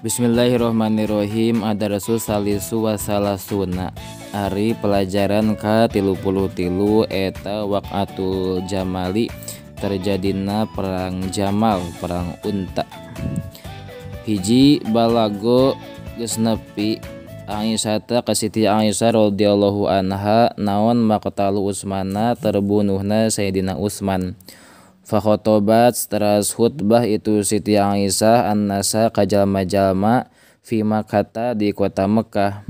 Bismillahirrohmanirrohim. Ada Rasul salisu wasalasuna. Ari pelajaran ke-33 eta waqatul jamali, terjadina perang Jamal, perang unta. Hiji balago geus nepi Aisyah ka Siti Aisyah radhiyallahu anha naon maqtalu Utsmana, terbunuhna Sayyidina Utsman. Fakhotobat teras khutbah itu Siti Aisyah an-nasa ka jalma-jalma fi Makkah di kota Mekah.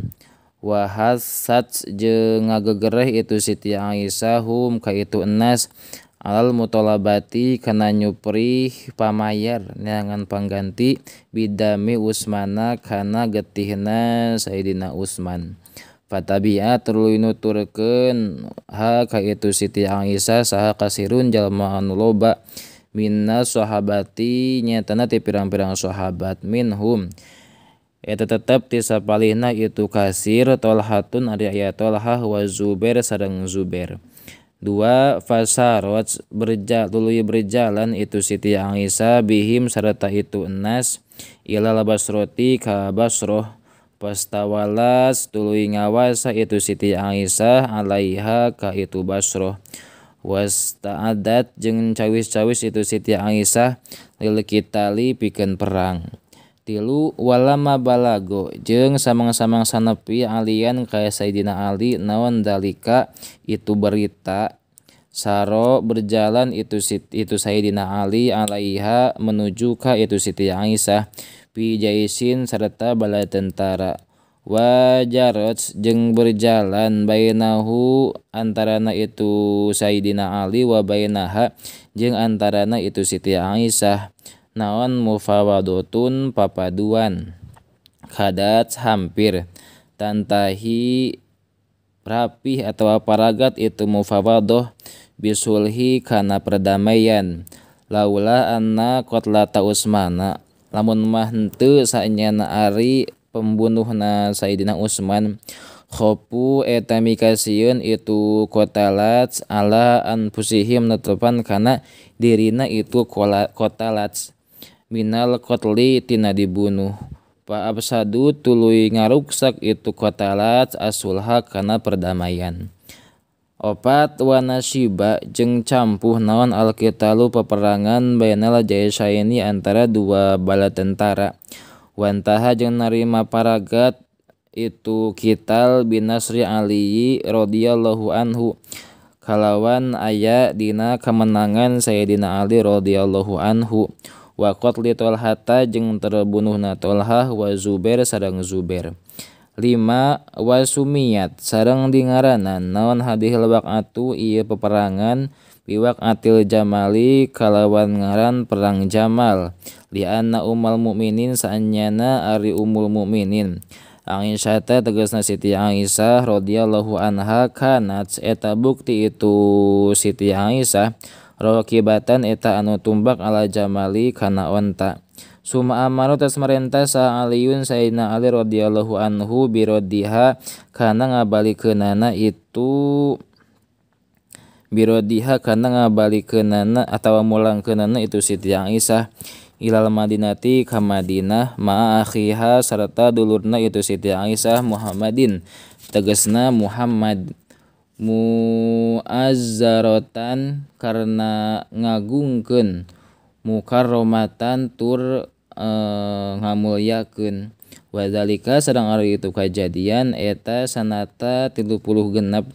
Wahasat jeung ngagegereh itu Siti Aisyah hum ka itu enas alal mutolabati kana nyupri pamayar neangan pangganti bidami Utsmana kana getihna Sayyidina Utsman. Fatabi'a tuluy nuturkeun ha ka itu Siti Aisyah saha kasirun jalma anu loba minna sahabati nyatana ti pirang-pirang sahabat minhum eta tetep ti sapalihna itu kasir Tolhatun ari aya Tolhah wa Zubair sareng Zubair. Dua fasarot tuluy berjalan itu Siti Aisyah bihim sarta itu enas ilal Basroti ka Basroh. Pastawalas tuluy ngawasa itu Siti Aisyah alaiha ka itu Basroh. Wasta'adat jeung cawis-cawis itu Siti Aisyah lil qitali pikeun perang. Tilu walama balago jeung samang-samang sanepi alian ka Sayyidina Ali naon dalika itu berita saro berjalan itu Sayyidina Ali alaiha menuju ka itu Siti Aisyah fi jaisin sarta bala tentara. Wajarot jeung berjalan bainahu antarana itu Sayyidina Ali wa bainaha jeung antarana itu Siti Aisyah naon mufawadotun papaduan kadat hampir tantahi rapih atau paragat itu mufawadoh bisulhi kana perdamaian laula anna qatlata Utsmana lamun mah henteu saenyana ari pembunuhna Sayyidina Utsman khopu eta mikasieun itu kotalat ala anfusihim netepan kana dirina itu kotalat minal qotli tina dibunuh pa absadu tuluy ngaruksak itu kotalat asulha kana perdamaian. Opat wanasyiba jeung campuh naon alqitalu peperangan bainal jaisaini antara dua bala tentara. Wantaha jeung narima paragat itu kital binasri Ali radhiyallahu anhu kalawan aya dina kemenangan Sayyidina Ali radhiyallahu anhu. Wa qatli Tolhata jeung terbunuhna Tolhah wa Zubair sareng Zubair. 5 wasumiyat sareng dingaranan naon hadhil waqatu ieu peperangan biwaqatil jamali kalawan ngaran perang Jamal li anna ummul mukminin saanyana ari ummul mukminin Aisyah tegasna Siti Aisyah radhiyallahu anha kanat eta bukti itu Siti Aisyah raqibatan eta anu tumbak ala jamali kana onta. Suma amaru tas marentah sa Aliun Sayyidina Ali radhiyallahu anhu birodiha kana ngabalikeunana itu birodiha kana ngabalikeunana atawa mulangkeunana itu Siti Aisyah ilal Madinati ka Madinah ma akhiha sarta dulurna itu Siti Aisyah Muhammadin tegasna Muhammad muazzaratan karena ngagungkeun mukarramatan tur ngamulyakeun. Wadzalika sareng ari itu kajadian eta sanata 30 genep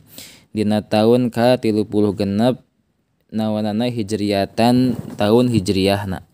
dina taun ka 30 genep nawanana hijriyatan tahun hijriyahna.